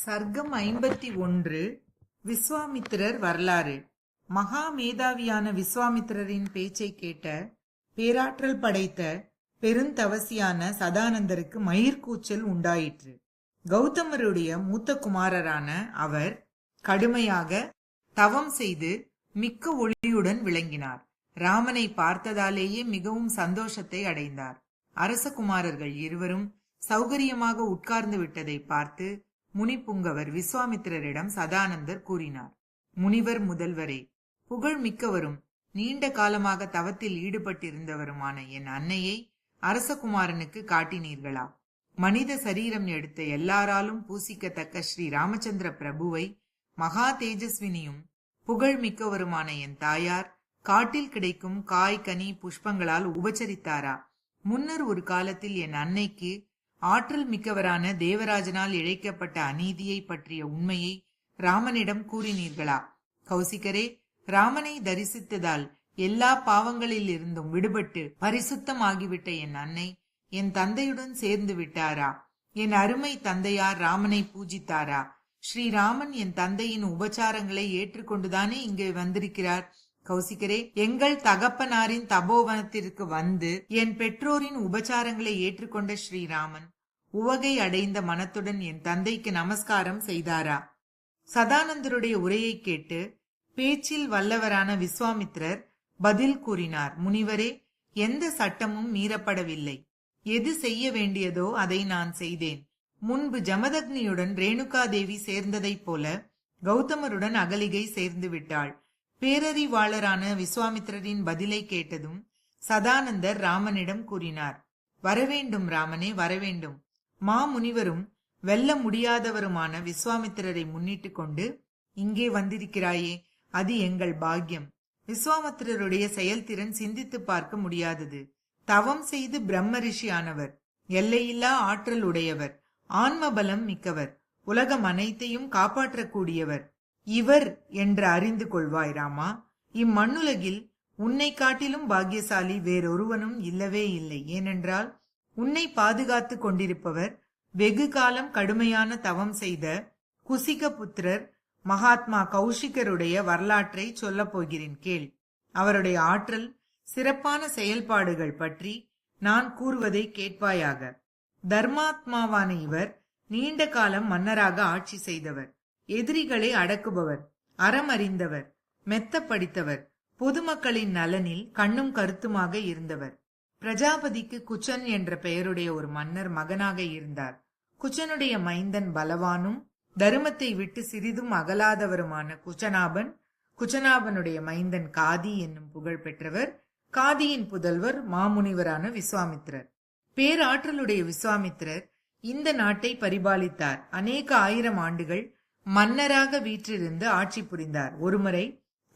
சர்க்கம் 51. விஸ்வாமித்திரர் வரலாறு. மகா மேதாவியான விஸ்வாமித்திரரின் பேச்சை கேட்ட பேராற்றல் படைத்த பெருந்தவசியான சதானந்தருக்கு மயிர்கூச்சல் உண்டாயிற்று. கௌதமருடைய மூத்த குமாரரான அவர் கடுமையாக தவம் செய்து மிக்க ஒளியுடன் விளங்கினார். ராமனை பார்த்ததாலேயே மிகவும் சந்தோஷத்தை அடைந்தார். அரசகுமாரர்கள் இருவரும் சௌகரியமாக உட்கார்ந்து விட்டதை பார்த்து முனிப்புங்கவர் விஸ்வாமித்திரரிடம் சதானந்தர் கூறினார். முனிவர் முதல்வரே, புகழ் மிக்கவரும் நீண்ட காலமாக தவத்தில் ஈடுபட்டிருந்தவருமான என் அன்னையை அரசகுமாரனுக்கு காட்டினீர்களா? மனித சரீரம் எடுத்த எல்லாராலும் பூசிக்கத்தக்க ஸ்ரீ ராமச்சந்திர பிரபுவை மகா தேஜஸ்வினியும் புகழ் மிக்கவருமான என் தாயார் காட்டில் கிடைக்கும் காய் கனி புஷ்பங்களால் உபச்சரித்தாரா? முன்னர் ஒரு காலத்தில் என் அன்னைக்கு ஆற்றல் மிக்கவரான தேவராஜனால் இழைக்கப்பட்ட அநீதியை பற்றிய உண்மையை ராமனிடம் கூறினீர்களா? கௌசிகரே, ராமனை தரிசித்ததால் எல்லா பாவங்களில் இருந்தும் விடுபட்டு பரிசுத்தமாகிவிட்ட என் அன்னை என் தந்தையுடன் சேர்ந்து விட்டாரா? என் அருமை தந்தையார் ராமனை பூஜித்தாரா? ஸ்ரீராமன் என் தந்தையின் உபச்சாரங்களை ஏற்றுக்கொண்டுதானே இங்கே வந்திருக்கிறார். கௌசிகரே, எங்கள் தகப்பனாரின் தபோவனத்திற்கு வந்து என் பெற்றோரின் உபச்சாரங்களை ஏற்றுக்கொண்ட ஸ்ரீராமன் உவகை அடைந்த மனத்துடன் என் தந்தைக்கு நமஸ்காரம் செய்தாரா? சதானந்தருடைய உரையை கேட்டு பேச்சில் வல்லவரான விஸ்வாமித்திரர் பதில் கூறினார். முனிவரே, எந்த சட்டமும் மீறப்படவில்லை. எது செய்ய வேண்டியதோ அதை நான் செய்தேன். முன்பு ஜமதக்னியுடன் ரேணுகாதேவி சேர்ந்ததைப் போல கௌதமருடன் அகலிகை சேர்ந்து விட்டாள். பேரறிவாளரான விஸ்வாமித்திரரின் பதிலை கேட்டதும் சதானந்தர் ராமனிடம் கூறினார். வரவேண்டும் ராமனே, வரவேண்டும். மாமுனிவரும் வெல்ல முடியாதவருமான விஸ்வாமித்திரரை முன்னிட்டு கொண்டு இங்கே வந்திருக்கிறாயே, அது எங்கள் பாக்கியம். விஸ்வாமித்திரருடைய செயல்திறன் சிந்தித்து பார்க்க முடியாதது. தவம் செய்து பிரம்ம ரிஷியானவர், எல்லையில்லா ஆற்றல் உடையவர், ஆன்மபலம் மிக்கவர், உலகம் அனைத்தையும் காப்பாற்றக்கூடியவர் இவர் என்று அறிந்து கொள்வாய் ராமா. இம்மண்ணுலகில் உன்னை காட்டிலும் பாக்கியசாலி வேறொருவனும் இல்லவே இல்லை. ஏனென்றால் உன்னை பாதுகாத்து கொண்டிருப்பவர் வெகு காலம் கடுமையான தவம் செய்த குசிக புத்திரர் மகாத்மா கௌஷிகருடைய வரலாற்றை சொல்லப் போகிறேன் கேள். அவருடைய ஆற்றல் சிறப்பான செயல்பாடுகள் பற்றி நான் கூறுவதை கேட்பாயாக. தர்மாத்மாவான இவர் நீண்ட காலம் மன்னராக ஆட்சி செய்தவர், எதிரிகளை அடக்குபவர், அறமறிந்தவர், மெத்த படித்தவர், பொதுமக்களின் நலனில் கண்ணும் கருத்துமாக இருந்தவர். பிரஜாபதிக்கு குச்சன் என்ற பெயருடைய ஒரு மன்னர் மகனாக இருந்தார். குச்சனுடைய மைந்தன் பலவானும் தருமத்தை விட்டு சிறிதும் அகலாதவருமான குச்சனாபன், குச்சனாபனுடைய மைந்தன் காதி என்னும் புகழ் பெற்றவர். காதியின் புதல்வர் மாமுனிவரான விஸ்வாமித்திரர். பேராற்றலுடைய விஸ்வாமித்திரர் இந்த நாட்டை பரிபாலித்தார். அநேக ஆயிரம் ஆண்டுகள் மன்னராக வீற்றிருந்து ஆட்சி புரிந்தார். ஒருமுறை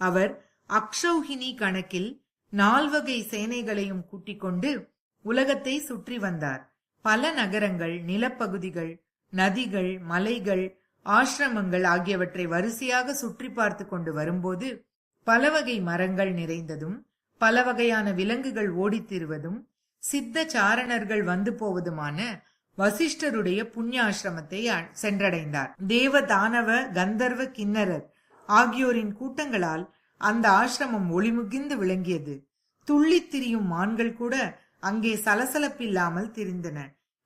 அவர் அக்ஷௌஹினி கணக்கில் 4 வகை சேனைகளையும் கூட்டிக் கொண்டு உலகத்தை சுற்றி வந்தார். பல நகரங்கள், நிலப்பகுதிகள், நதிகள், மலைகள், ஆசிரமங்கள் ஆகியவற்றை வரிசையாக சுற்றி பார்த்து கொண்டு வரும்போது பல வகை மரங்கள் நிறைந்ததும், பல வகையான விலங்குகள் ஓடித்திருவதும், சித்த சாரணர்கள் வந்து போவதுமான வசிஷ்டருடைய புண்ணியாசிரமத்தை சென்றடைந்தார். தேவ, தானவ, கந்தர்வ, கிண்ணரர் ஆகியோரின் கூட்டங்களால் அந்த ஆசிரமம் ஒளிமுகிந்து விளங்கியது. துள்ளித் திரியும் மான்கள் கூட அங்கே சலசலப்பில்லாமல் திரிந்தன.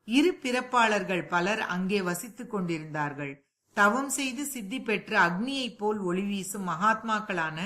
இரு பிறப்பாளர்கள் பலர் அங்கே வசித்துக் கொண்டிருந்தார்கள். தவம் செய்து சித்தி பெற்ற அக்னியைப் போல் ஒளி வீசும் மகாத்மாக்களான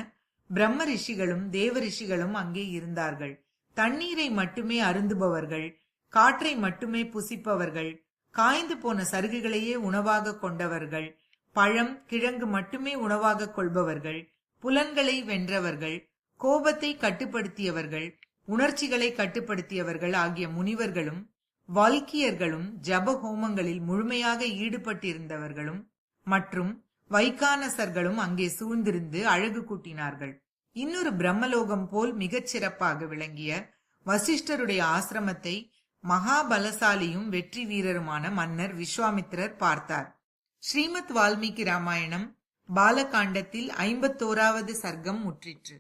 பிரம்ம ரிஷிகளும் தேவ ரிஷிகளும் அங்கே இருந்தார்கள். தண்ணீரை மட்டுமே அருந்துபவர்கள், காற்றை மட்டுமே புசிப்பவர்கள், காய்ந்து போன சருகுகளையே உணவாக கொண்டவர்கள், பழம் கிழங்கு மட்டுமே உணவாக கொள்பவர்கள், புலன்களை வென்றவர்கள், கோபத்தை கட்டுப்படுத்தியவர்கள், உணர்ச்சிகளை கட்டுப்படுத்தியவர்கள் ஆகிய முனிவர்களும் வால்கியர்களும் ஜப ஹோமங்களில் முழுமையாக ஈடுபட்டிருந்தவர்களும் மற்றும் வைகானசர்களும் அங்கே சூழ்ந்திருந்து அழகு கூட்டினார்கள். இன்னொரு பிரம்மலோகம் போல் மிகச் சிறப்பாக விளங்கிய வசிஷ்டருடைய ஆசிரமத்தை மகாபலசாலியும் வெற்றி வீரருமான மன்னர் விஸ்வாமித்திரர் பார்த்தார். ஸ்ரீமத் வால்மீகி ராமாயணம் பாலகாண்டத்தில் 51வது சர்க்கம் முற்றிற்று.